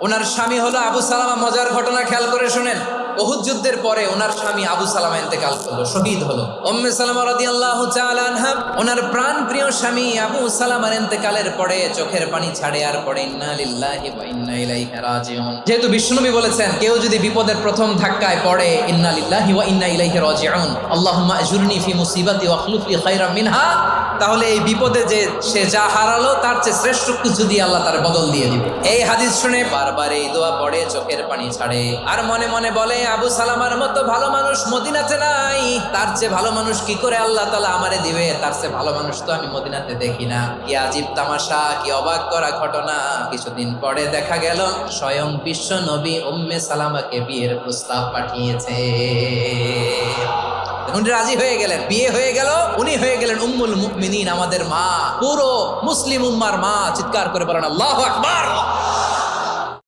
ওনার স্বামী হলো আবু সালামা। মজার ঘটনা খেয়াল করে শুনেন। উহুদ যুদ্ধের পরে ওনার স্বামী আবু সালামা ইন্তেকাল করলো, শহীদ হলো। উম্মে সালামা রাদিয়াল্লাহু তাআলা আনহা ওনার প্রাণ প্রিয় স্বামী আবু সালামার ইন্তেকালের পরে চোখের পানি ছাড়ে আর পড়ে ইন্না লিল্লাহি ওয়া ইন্না ইলাইহি রাজিউন। যেহেতু বিশ্বনবী বলেছেন কেউ যদি বিপদের প্রথম ধাক্কায় পড়ে ইন্না লিল্লাহি ওয়া ইন্না ইলাইহি রাজিউন, আল্লাহুম্মা আজুরনি ফি মুসিবাতি ওয়া আখলুফ লি খায়রাম মিনহা, তাহলে এই বিপদে যে সে যা হারালো তার চেয়ে শ্রেষ্ঠ কিছু দিয়ে আল্লাহ তার বদল দিয়ে দিবে। এই হাদিস শুনে বারবার এই দোয়া পড়ে, চোখের পানি ছাড়ে আর মনে মনে বলে আবু সালামার মতো ভালো মানুষ মদিনাতে নাই, তার চেয়ে ভালো মানুষ কি করে আল্লাহ তাআলা আমারে দিবে, তার চেয়ে ভালো মানুষ তো আমি মদিনাতে দেখি না। কি আজীব তামাশা, কি অবাক করা ঘটনা। কিছুদিন পরে দেখা গেল স্বয়ং বিশ্ব নবী উম্মে সালামাকে বিয়ের প্রস্তাব পাঠিয়েছে। উনি রাজি হয়ে গেলেন, বিয়ে হয়ে গেল, উনি হয়ে গেলেন উম্মুল মুমিনিন, আমাদের মা, পুরো মুসলিম উম্মার মা। চিৎকার করে বলেন আল্লাহু আকবার।